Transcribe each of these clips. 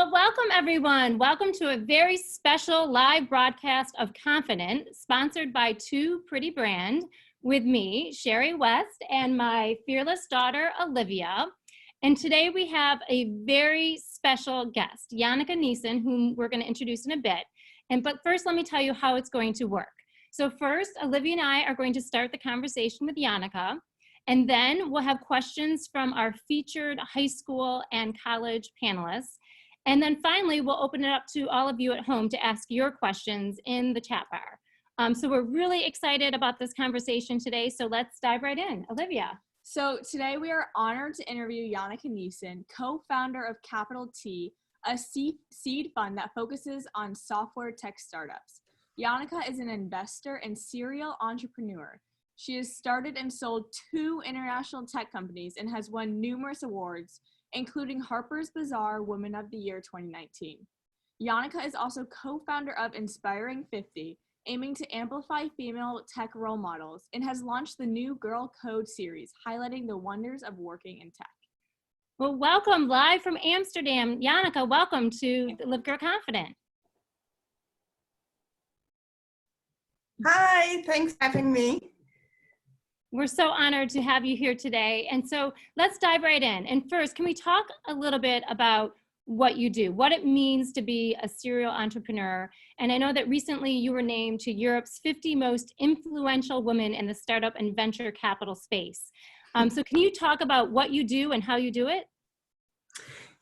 Well, welcome everyone. Welcome to a very special live broadcast of Confident, sponsored by Too Pretty Brand, with me, Sheri West, and my fearless daughter, Olivia. And today we have a very special guest, Janneke Niessen, whom we're going to introduce in a bit. But first, let me tell you how it's going to work. So first, Olivia and I are going to start the conversation with Janneke, and then we'll have questions from our featured high school and college panelists. And then finally, we'll open it up to all of you at home to ask your questions in the chat bar. So we're really excited about this conversation today, so let's dive right in. Olivia. So today we are honored to interview Janneke Niessen, co-founder of CapitalT, a seed fund that focuses on software tech startups. Janneke is an investor and serial entrepreneur. She has started and sold 2 international tech companies and has won numerous awards, including Harper's Bazaar Woman of the Year 2019. Janneke is also co-founder of InspiringFifty, aiming to amplify female tech role models, and has launched the new Girl Code series, highlighting the wonders of working in tech. Well, welcome live from Amsterdam. Janneke, welcome to LiveGirl Confident. Hi, thanks for having me. We're so honored to have you here today. And so let's dive right in. And first, can we talk a little bit about what you do, what it means to be a serial entrepreneur? And I know that recently you were named to Europe's 50 most influential women in the startup and venture capital space. So can you talk about what you do and how you do it?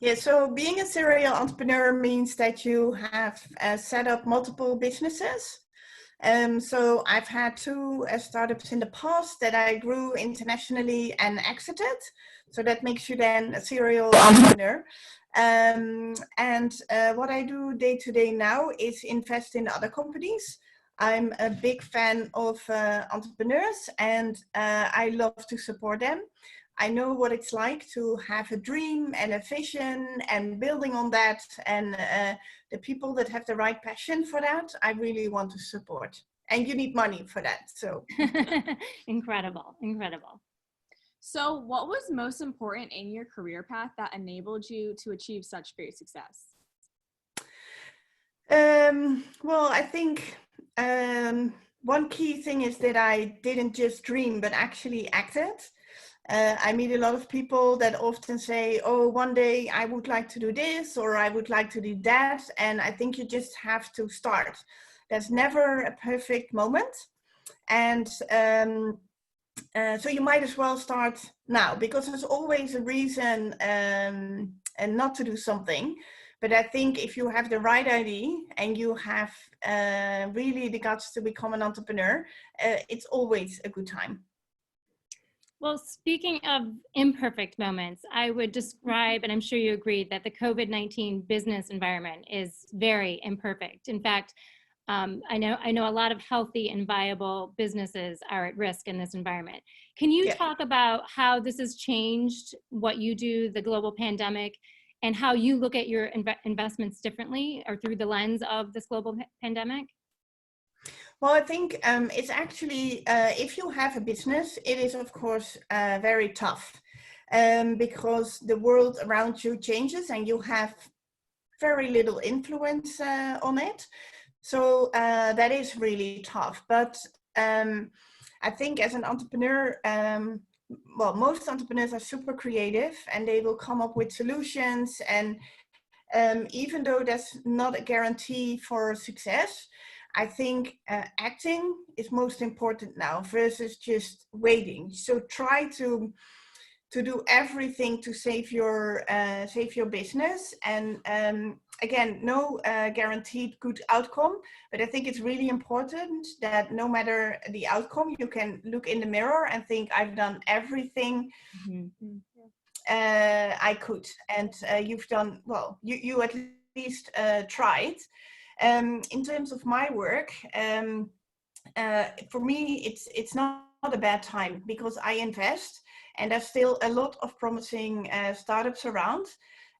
Yeah, so being a serial entrepreneur means that you have set up multiple businesses. So I've had 2 startups in the past that I grew internationally and exited. So that makes you then a serial entrepreneur. What I do day to day now is invest in other companies. I'm a big fan of entrepreneurs, and I love to support them. I know what it's like to have a dream and a vision and building on that, and the people that have the right passion for that, I really want to support. And you need money for that, so. Incredible, incredible. So what was most important in your career path that enabled you to achieve such great success? Well, I think one key thing is that I didn't just dream, but actually acted. I meet a lot of people that often say, oh, one day I would like to do this, or I would like to do that. And I think you just have to start. There's never a perfect moment. And so you might as well start now, because there's always a reason and not to do something. But I think if you have the right idea and you have really the guts to become an entrepreneur, it's always a good time. Well, speaking of imperfect moments, I would describe, and I'm sure you agree, that the COVID-19 business environment is very imperfect. In fact, I know a lot of healthy and viable businesses are at risk in this environment. Can you talk about how this has changed what you do, the global pandemic, and how you look at your investments differently or through the lens of this global pandemic? Well, I think it's actually, if you have a business, it is, of course, very tough because the world around you changes and you have very little influence on it. So that is really tough. But I think as an entrepreneur, well, most entrepreneurs are super creative and they will come up with solutions. And even though that's not a guarantee for success, I think acting is most important now versus just waiting. So try to do everything to save your business. And again, no guaranteed good outcome, but I think it's really important that no matter the outcome, you can look in the mirror and think, I've done everything I could. And you've done, well, you at least tried. In terms of my work, for me, it's not a bad time because I invest and there's still a lot of promising startups around.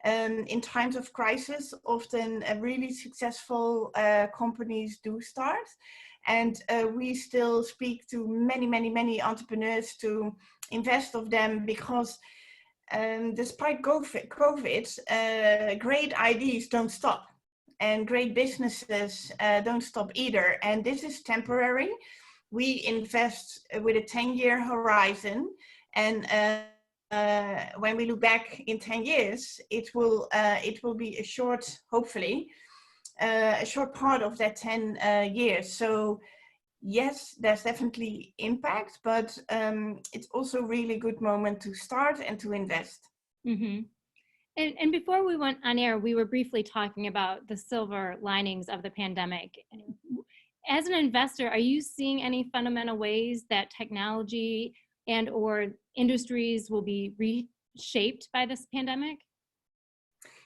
In times of crisis, often really successful companies do start. And we still speak to many entrepreneurs to invest of them because despite COVID, great ideas don't stop, and great businesses don't stop either. And this is temporary. We invest with a 10-year horizon, and when we look back in 10 years, it will be a short, hopefully, a short part of that 10 years. So yes, there's definitely impact, but it's also a really good moment to start and to invest. Mm-hmm. And before we went on air, we were briefly talking about the silver linings of the pandemic. As an investor, are you seeing any fundamental ways that technology and or industries will be reshaped by this pandemic?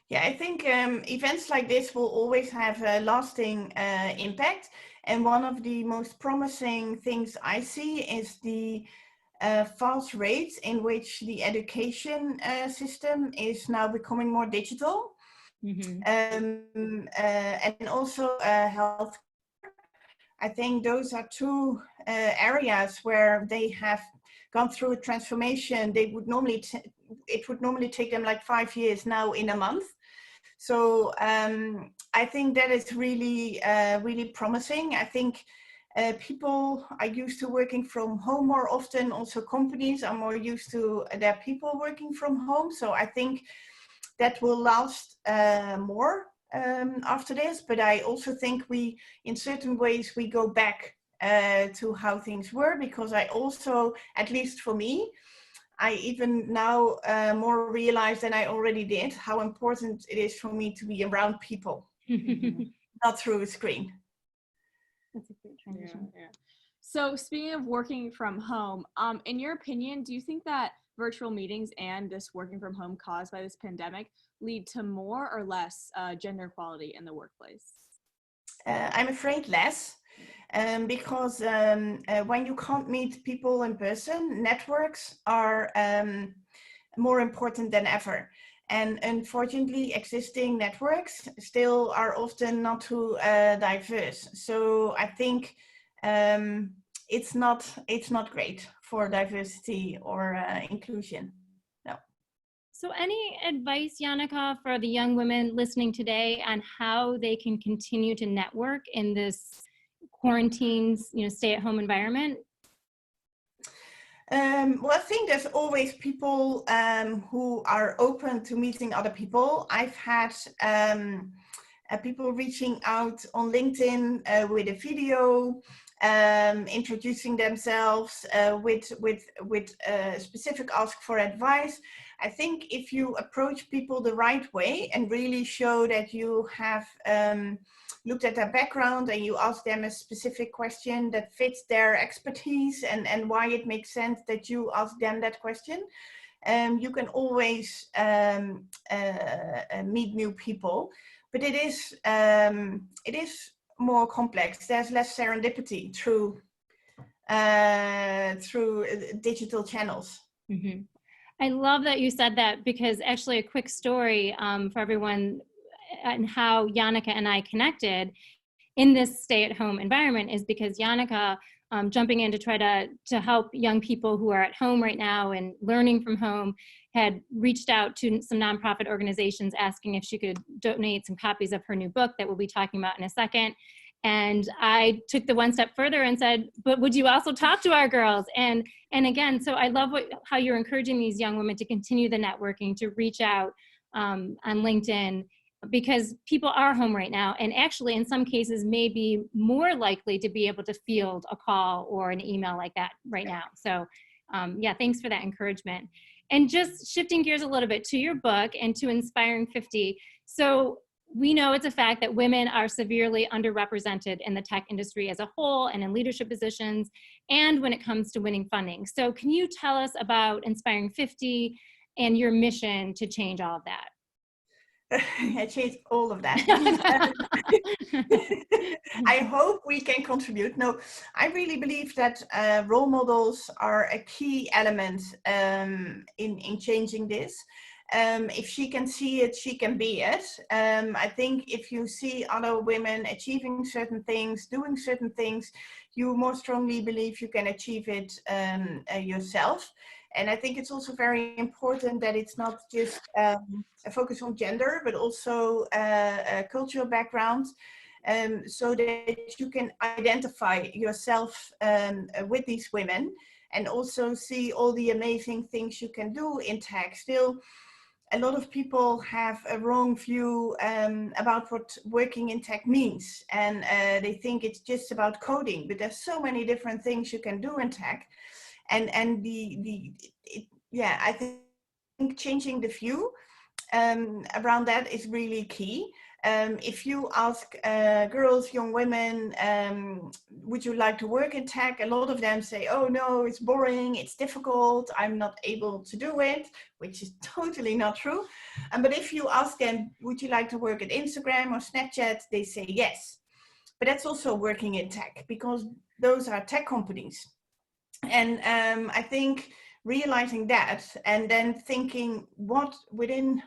Yeah, I think events like this will always have a lasting impact. And one of the most promising things I see is the fast rate in which the education system is now becoming more digital. Mm-hmm. And also health. I think those are two areas where they have gone through a transformation. They would normally it would normally take them like 5 years, now in a month. So I think that is really really promising. I think people are used to working from home more often. Also, companies are more used to their people working from home. So I think that will last more after this. But I also think we, in certain ways, we go back to how things were, because I also, at least for me, I even now more realize than I already did how important it is for me to be around people, not through a screen. That's a great transition. Yeah. So speaking of working from home, in your opinion, do you think that virtual meetings and this working from home caused by this pandemic lead to more or less gender equality in the workplace? I'm afraid less, because when you can't meet people in person, networks are more important than ever. And unfortunately, existing networks still are often not too diverse. So I think it's not great for diversity or inclusion. No. So any advice, Janneke, for the young women listening today on how they can continue to network in this quarantine, stay-at-home environment? Well, I think there's always people who are open to meeting other people. I've had people reaching out on LinkedIn with a video, introducing themselves with a specific ask for advice. I think if you approach people the right way and really show that you have looked at their background and you ask them a specific question that fits their expertise and why it makes sense that you ask them that question, you can always meet new people. But it is more complex. There's less serendipity through digital channels. Mm-hmm. I love that you said that, because actually a quick story for everyone and how Janneke and I connected in this stay-at-home environment is because Janneke, jumping in to try to help young people who are at home right now and learning from home, had reached out to some nonprofit organizations asking if she could donate some copies of her new book that we'll be talking about in a second. And I took the one step further and said, but would you also talk to our girls? And again, so I love how you're encouraging these young women to continue the networking, to reach out on LinkedIn, because people are home right now, and actually in some cases may be more likely to be able to field a call or an email like that right now. So yeah, thanks for that encouragement. And just shifting gears a little bit to your book and to InspiringFifty. So we know it's a fact that women are severely underrepresented in the tech industry as a whole and in leadership positions, and when it comes to winning funding. So can you tell us about InspiringFifty and your mission to change all of that? I changed all of that. I hope we can contribute. No, I really believe that role models are a key element in changing this. If she can see it, she can be it. I think if you see other women achieving certain things, doing certain things, you more strongly believe you can achieve it yourself. And I think it's also very important that it's not just a focus on gender, but also cultural background, so that you can identify yourself with these women and also see all the amazing things you can do in tech. Still, a lot of people have a wrong view about what working in tech means, and they think it's just about coding, but there's so many different things you can do in tech. And yeah, I think changing the view around that is really key. If you ask girls, young women, would you like to work in tech? A lot of them say, oh no, it's boring, it's difficult, I'm not able to do it, which is totally not true. But if you ask them, would you like to work at Instagram or Snapchat? They say yes. But that's also working in tech, because those are tech companies. And I think realizing that, and then thinking what within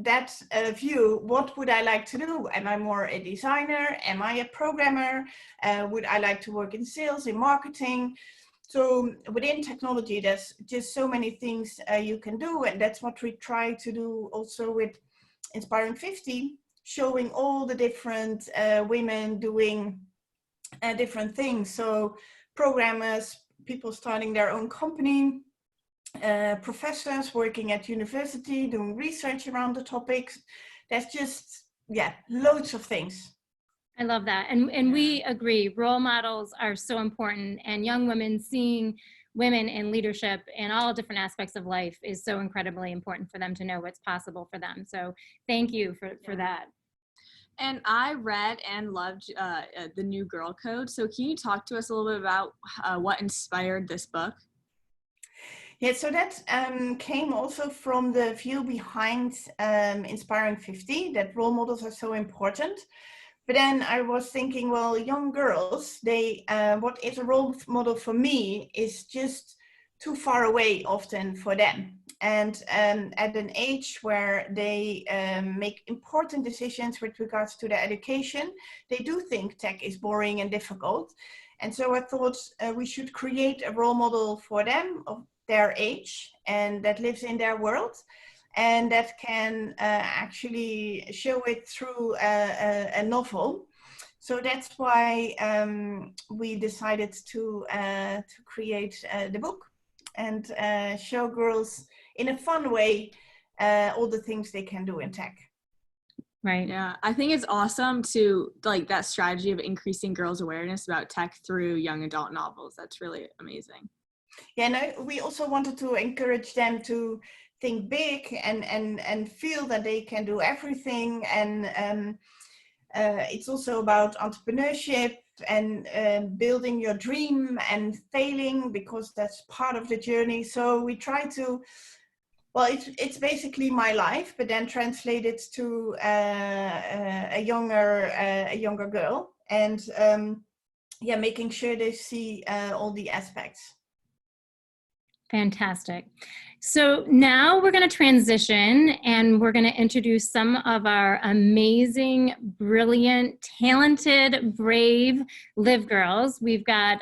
that view, what would I like to do? Am I more a designer? Am I a programmer? Would I like to work in sales, in marketing? So within technology, there's just so many things you can do. And that's what we try to do also with InspiringFifty, showing all the different women doing different things. So programmers, people starting their own company, professors working at university, doing research around the topics. There's just, yeah, loads of things. I love that. And we agree, role models are so important, and young women seeing women in leadership in all different aspects of life is so incredibly important for them to know what's possible for them. So thank you for that. And I read and loved the New Girl Code. So can you talk to us a little bit about what inspired this book? Yeah, so that came also from the view behind InspiringFifty, that role models are so important. But then I was thinking, well, young girls, they what is a role model for me is just too far away often for them. And at an age where they make important decisions with regards to their education, they do think tech is boring and difficult. And so I thought we should create a role model for them of their age and that lives in their world, and that can actually show it through a novel. So that's why we decided to create the book and show girls in a fun way all the things they can do in tech. Right. Yeah, I think it's awesome to like that strategy of increasing girls' awareness about tech through young adult novels. That's really amazing. Yeah, no, we also wanted to encourage them to think big and feel that they can do everything. And it's also about entrepreneurship and building your dream and failing, because that's part of the journey. So we try to, well, it's basically my life, but then translated to a younger girl, and yeah, making sure they see all the aspects. Fantastic. So now we're going to transition and we're going to introduce some of our amazing, brilliant, talented, brave Live girls. We've got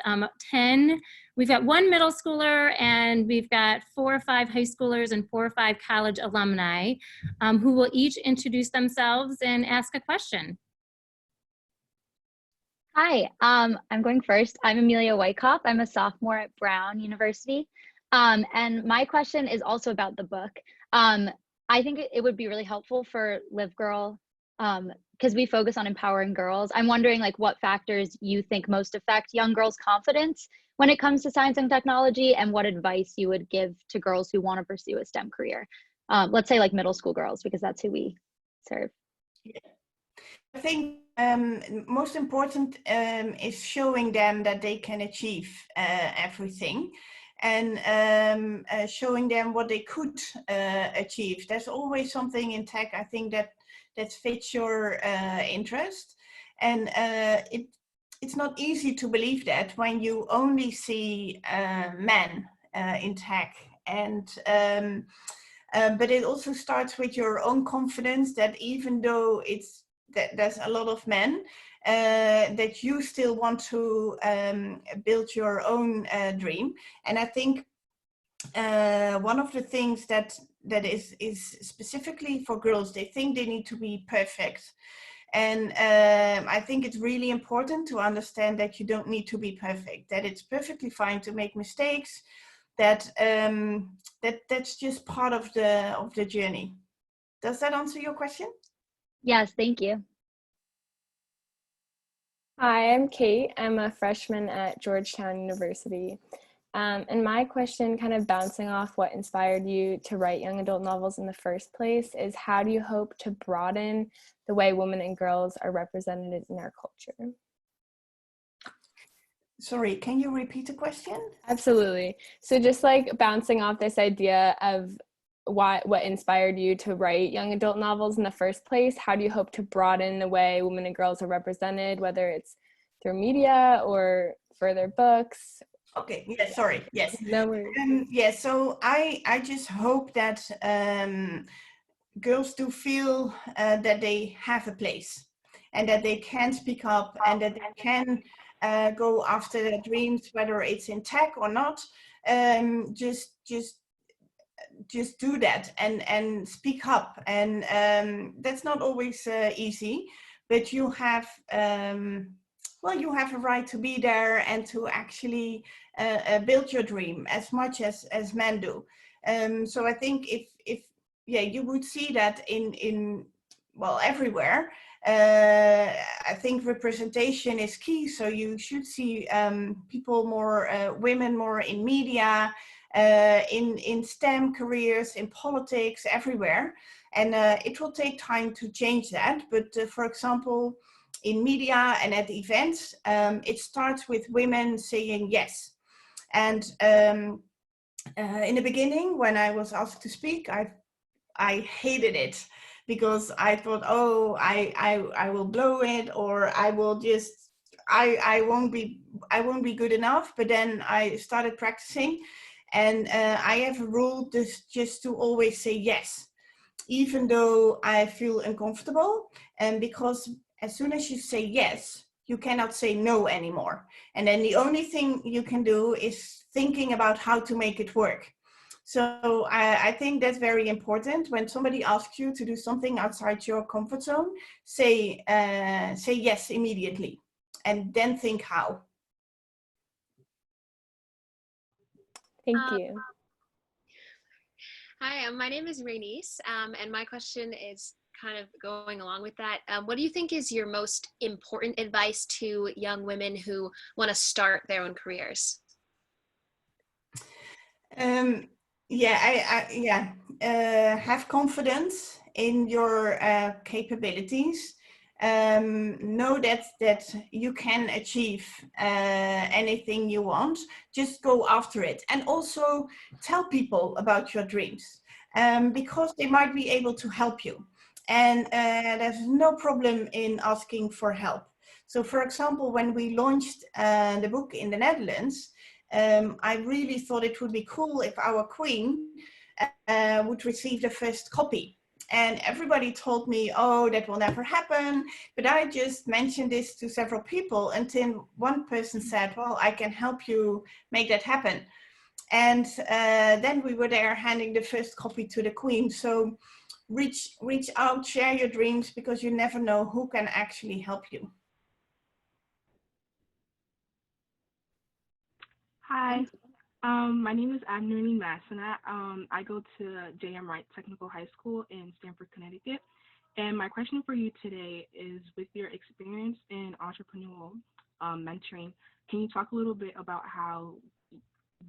10, we've got 1 middle schooler, and we've got 4 or 5 high schoolers and 4 or 5 college alumni who will each introduce themselves and ask a question. Hi, I'm going first. I'm Amelia Wyckoff. I'm a sophomore at Brown University. And my question is also about the book. I think it would be really helpful for LiveGirl, because we focus on empowering girls. I'm wondering like what factors you think most affect young girls' confidence when it comes to science and technology, and what advice you would give to girls who want to pursue a STEM career. Let's say like middle school girls, because that's who we serve. I think most important is showing them that they can achieve everything, and showing them what they could achieve. There's always something in tech, I think, that fits your interest, and it's not easy to believe that when you only see men in tech. And but it also starts with your own confidence, that even though there's a lot of men, that you still want to build your own dream. And I think one of the things that is specifically for girls, they think they need to be perfect. And I think it's really important to understand that you don't need to be perfect, that it's perfectly fine to make mistakes, that that's just part of the journey. Does that answer your question? Yes, thank you. Hi, I'm Kate. I'm a freshman at Georgetown University. And my question, kind of bouncing off what inspired you to write young adult novels in the first place, is how do you hope to broaden the way women and girls are represented in our culture? Sorry, can you repeat the question? Absolutely. So just like bouncing off this idea of what inspired you to write young adult novels in the first place, how do you hope to broaden the way women and girls are represented, whether it's through media or further books? Okay, yes, sorry, yes. No worries. Yeah, so I just hope that girls do feel that they have a place and that they can speak up and that they can go after their dreams, whether it's in tech or not. Just do that and speak up. And that's not always easy, but you have well, you have a right to be there and to actually build your dream as much as men do. So I think if yeah, you would see that in well, everywhere. I think representation is key. So you should see people more, women more in media, in STEM careers, in politics, everywhere. And it will take time to change that. But for example, in media and at events, it starts with women saying yes. And in the beginning, when I was asked to speak, I hated it because I thought, oh, I will blow it, or I will just, I won't be good enough. But then I started practicing, and I have a rule just to always say yes, even though I feel uncomfortable. And because as soon as you say yes, you cannot say no anymore. And then the only thing you can do is thinking about how to make it work. So I think that's very important. When somebody asks you to do something outside your comfort zone, say yes immediately, and then think how. Thank you. Hi, my name is Rainice, and my question is kind of going along with that. What do you think is your most important advice to young women who want to start their own careers? Have confidence in your capabilities. Know that you can achieve anything you want. Just go after it, and also tell people about your dreams, because they might be able to help you. And there's no problem in asking for help. So for example, when we launched the book in the Netherlands, I really thought it would be cool if our queen would receive the first copy. And everybody told me, oh, that will never happen. But I just mentioned this to several people until one person said, well, I can help you make that happen. And then we were there handing the first copy to the queen. So reach out, share your dreams, because you never know who can actually help you. Hi, my name is Adnurni Massena. I go to J.M. Wright Technical High School in Stamford, Connecticut. And my question for you today is, with your experience in entrepreneurial mentoring, can you talk a little bit about how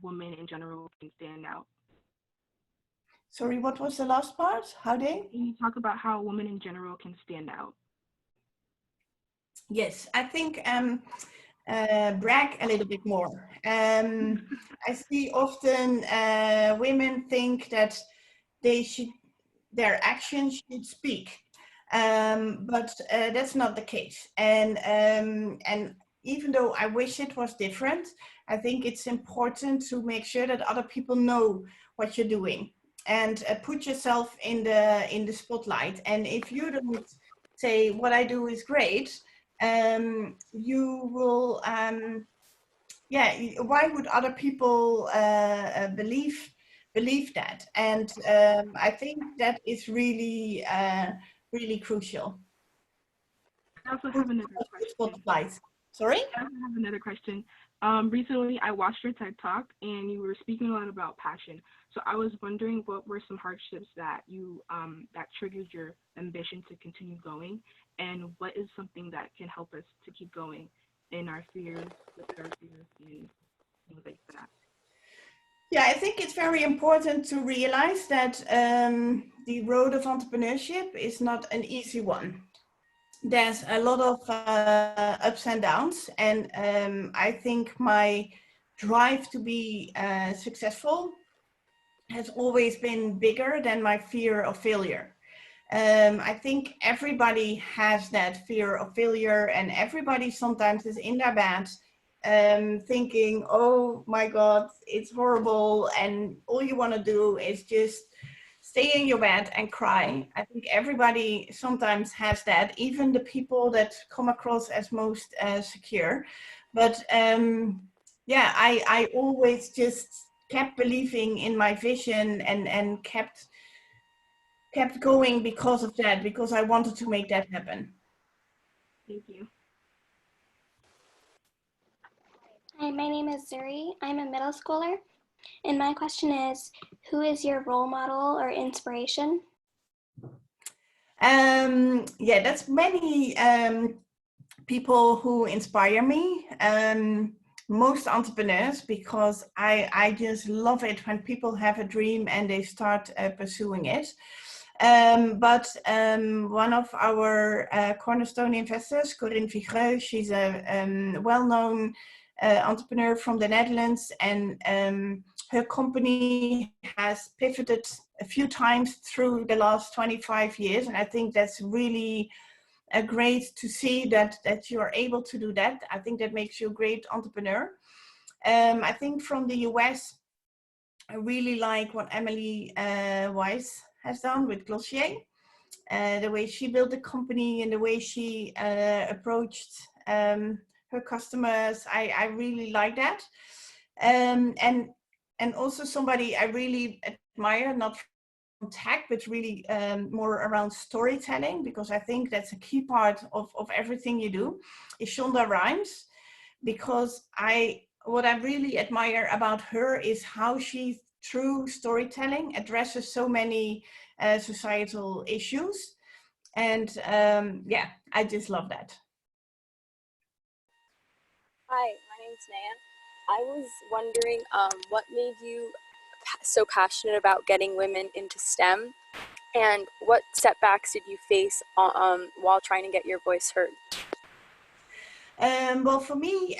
women in general can stand out? Sorry, what was the last part? How they? Can you talk about how women in general can stand out? Yes, I think brag a little bit more. I see often women think that their actions should speak, but that's not the case. And even though I wish it was different, I think it's important to make sure that other people know what you're doing, and put yourself in the spotlight. And if you don't say what I do is great, you will, why would other people believe believe that. And I think that is really, really crucial. I also have another question. Sorry? I also have another question. Recently, I watched your TED Talk, and you were speaking a lot about passion. So I was wondering, what were some hardships that you that triggered your ambition to continue going, and what is something that can help us to keep going in our fears, with our fears, and things like that? Yeah, I think it's very important to realize that the road of entrepreneurship is not an easy one. There's a lot of ups and downs, and I think my drive to be successful has always been bigger than my fear of failure. I think everybody has that fear of failure, and everybody sometimes is in their bed thinking, oh my God, it's horrible, and all you want to do is just stay in your bed and cry. I think everybody sometimes has that, even the people that come across as most secure. But yeah, I always just kept believing in my vision and kept going because of that, because I wanted to make that happen. Thank you. Hi, my name is Zuri. I'm a middle schooler. And my question is, who is your role model or inspiration? Yeah, that's many people who inspire me. Most entrepreneurs, because I just love it when people have a dream and they start pursuing it. But one of our cornerstone investors, CapitalT, she's a well-known entrepreneur from the Netherlands, and her company has pivoted a few times through the last 25 years. And I think that's really great to see that you're able to do that. I think that makes you a great entrepreneur. I think from the US, I really like what Emily Weiss has done with Glossier. The way she built the company and the way she approached her customers, I really like that. And also somebody I really admire, not from tech, but really more around storytelling, because I think that's a key part of everything you do, is Shonda Rhimes. Because what I really admire about her is how she, through storytelling, addresses so many societal issues. And yeah, I just love that. Hi, my name's Naya. I was wondering what made you so passionate about getting women into STEM, and what setbacks did you face while trying to get your voice heard? Well, for me,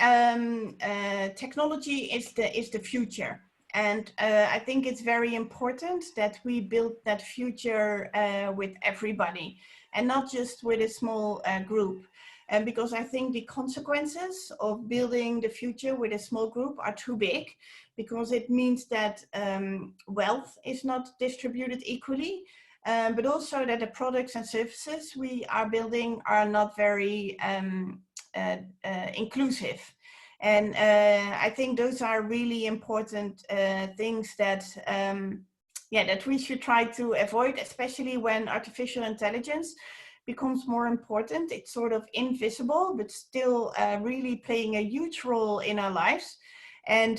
technology is the future. And I think it's very important that we build that future with everybody, and not just with a small group. And because I think the consequences of building the future with a small group are too big, because it means that wealth is not distributed equally, but also that the products and services we are building are not very inclusive. And I think those are really important things that that we should try to avoid, especially when artificial intelligence becomes more important. It's sort of invisible, but still really playing a huge role in our lives. And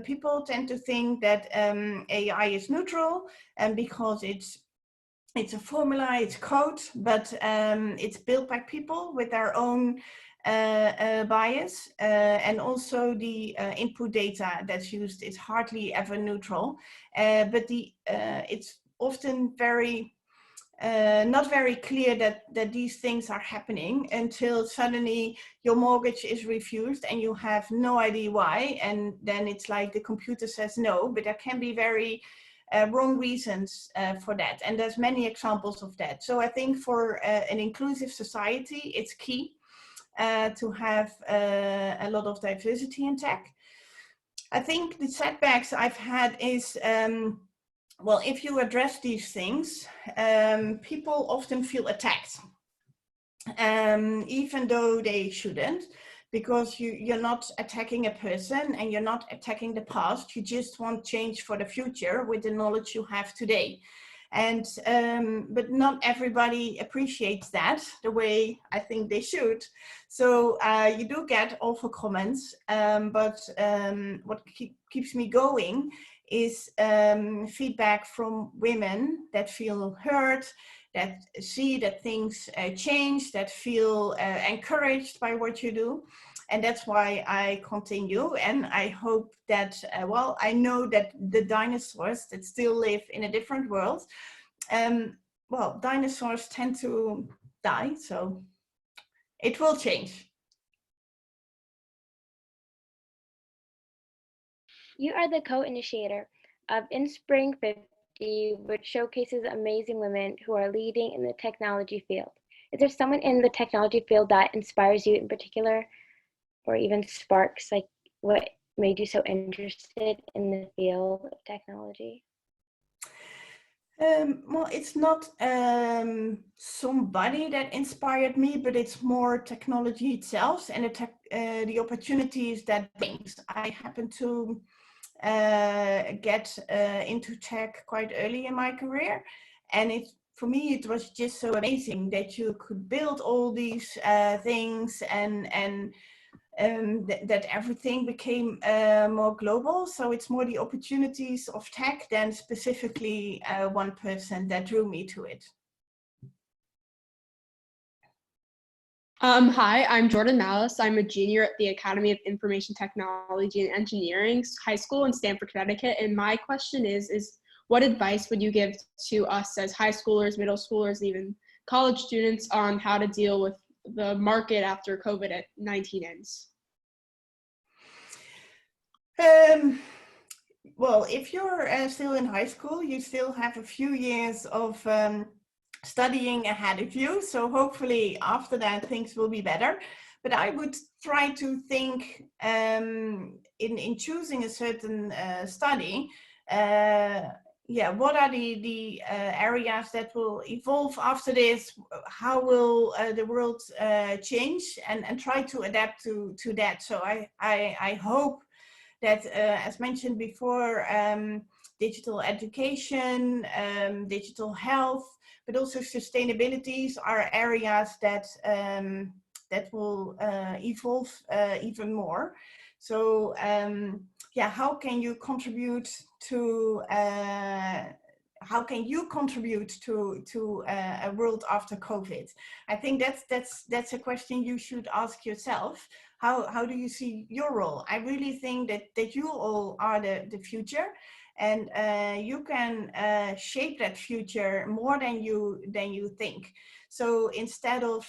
people tend to think that AI is neutral, and because it's a formula, it's code, but it's built by people with their own bias, and also the input data that's used is hardly ever neutral, but it's often very not very clear that these things are happening until suddenly your mortgage is refused and you have no idea why, and then it's like the computer says no, but there can be very wrong reasons for that, and there's many examples of that. So I think for an inclusive society, it's key to have a lot of diversity in tech. I think the setbacks I've had is, well, if you address these things, people often feel attacked, even though they shouldn't, because you're not attacking a person and you're not attacking the past. You just want change for the future with the knowledge you have today. And but not everybody appreciates that the way I think they should. So you do get awful comments, but what keeps me going is feedback from women that feel heard, that see that things change, that feel encouraged by what you do. And that's why I continue. And I hope that, well, I know that the dinosaurs that still live in a different world, well, dinosaurs tend to die, so it will change. You are the co-initiator of InspiringFifty, which showcases amazing women who are leading in the technology field. Is there someone in the technology field that inspires you in particular, or even sparks like what made you so interested in the field of technology? Well, it's not somebody that inspired me, but it's more technology itself and the opportunities that brings. I happen to get into tech quite early in my career, and for me it was just so amazing that you could build all these things and that everything became more global. So it's more the opportunities of tech than specifically one person that drew me to it. Hi, I'm Jordan Malice. I'm a junior at the Academy of Information Technology and Engineering High School in Stamford, Connecticut. And my question is what advice would you give to us as high schoolers, middle schoolers, and even college students on how to deal with the market after COVID-19 ends? Well, if you're still in high school, you still have a few years of studying ahead of you. So hopefully after that things will be better. But I would try to think in choosing a certain study, what are the areas that will evolve after this? How will the world change? And try to adapt to that. So I hope that, as mentioned before, digital education, digital health, but also sustainability are areas that that will evolve even more. So how can you contribute to a world after COVID? I think that's a question you should ask yourself. How do you see your role? I really think that you all are the future, and you can shape that future more than you think. So instead of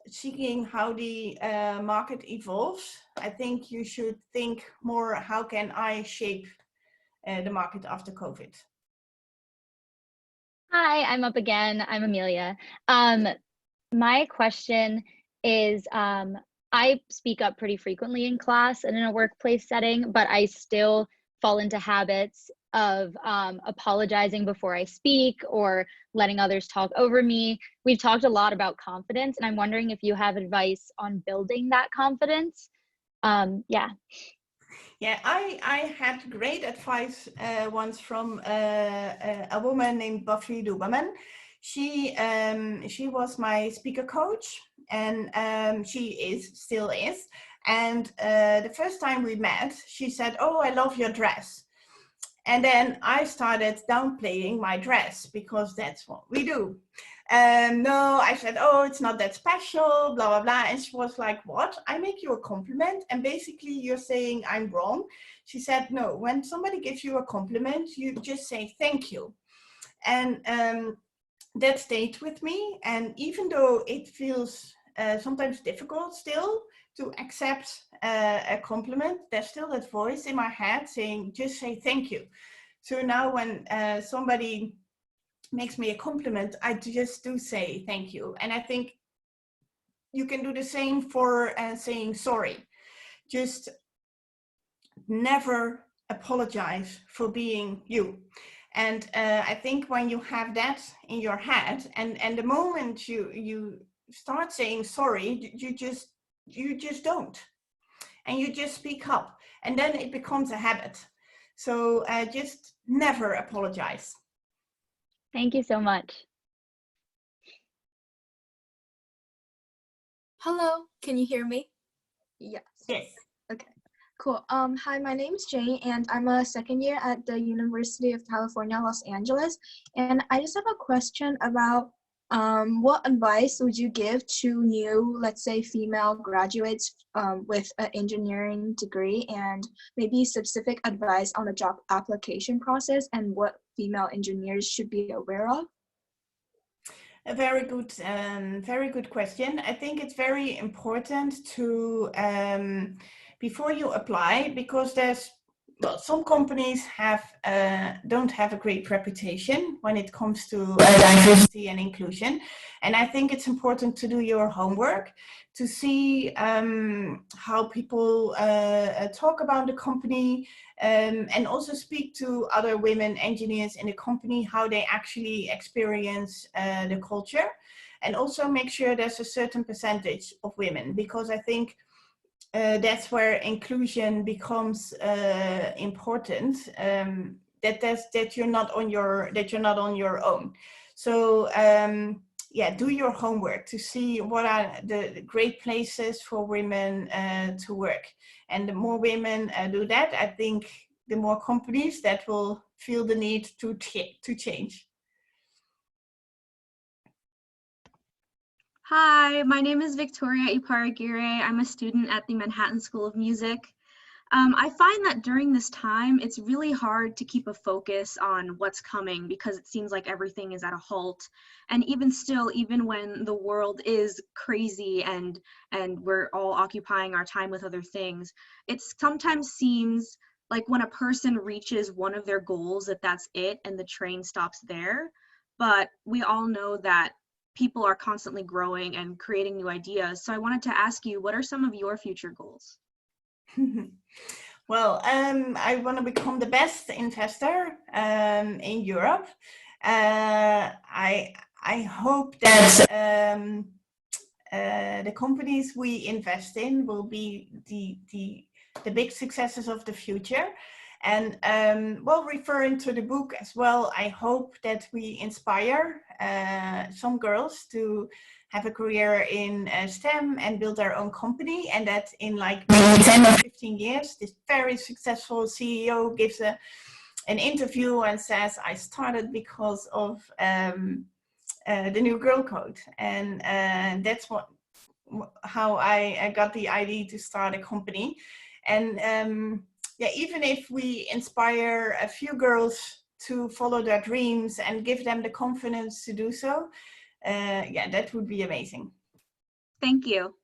seeking how the market evolves, I think you should think more, how can I shape the market after COVID? Hi, I'm up again. I'm Amelia. My question is, I speak up pretty frequently in class and in a workplace setting, but I still fall into habits of apologizing before I speak or letting others talk over me. We've talked a lot about confidence, and I'm wondering if you have advice on building that confidence. Yeah, I had great advice once from a woman named Buffy Duberman. She was my speaker coach, and she still is. And the first time we met, she said, "Oh, I love your dress." And then I started downplaying my dress because that's what we do. No, I said, "Oh, it's not that special, blah, blah, blah." And she was like, "What? I make you a compliment and basically you're saying I'm wrong." She said, "No, when somebody gives you a compliment, you just say thank you." And that stayed with me. And even though it feels sometimes difficult still to accept a compliment, there's still that voice in my head saying, just say thank you. So now when somebody makes me a compliment, I just do say thank you. And I think you can do the same for saying sorry. Just never apologize for being you. And I think when you have that in your head, and the moment you start saying sorry, you just you just don't. And you just speak up, and then it becomes a habit. So just never apologize. Thank you so much. Hello, can you hear me? Yes. Yes. Okay, cool. Hi, my name is Jay, and I'm a second year at the University of California, Los Angeles. And I just have a question about what advice would you give to new, let's say, female graduates with an engineering degree, and maybe specific advice on the job application process and what female engineers should be aware of? A very good question. I think it's very important to, before you apply, because some companies don't have a great reputation when it comes to diversity and inclusion. And I think it's important to do your homework to see how people talk about the company, and also speak to other women engineers in the company, how they actually experience the culture, and also make sure there's a certain percentage of women, because I think that's where inclusion becomes important. That you're not on your own. So yeah, do your homework to see what are the great places for women to work. And the more women do that, I think the more companies that will feel the need to change. Hi, my name is Victoria Iparagire. I'm a student at the Manhattan School of Music. I find that during this time, it's really hard to keep a focus on what's coming because it seems like everything is at a halt. And even still, even when the world is crazy and we're all occupying our time with other things, it sometimes seems like when a person reaches one of their goals, that's it and the train stops there. But we all know that people are constantly growing and creating new ideas. So I wanted to ask you, what are some of your future goals? Well, I want to become the best investor in Europe. I hope that the companies we invest in will be the big successes of the future. And well, referring to the book as well, I hope that we inspire some girls to have a career in STEM and build their own company, and that in like 10 or 15 years, this very successful CEO gives an interview and says, I started because of the new Girl Code. And that's how I got the idea to start a company. And yeah, even if we inspire a few girls to follow their dreams and give them the confidence to do so, yeah, that would be amazing. Thank you.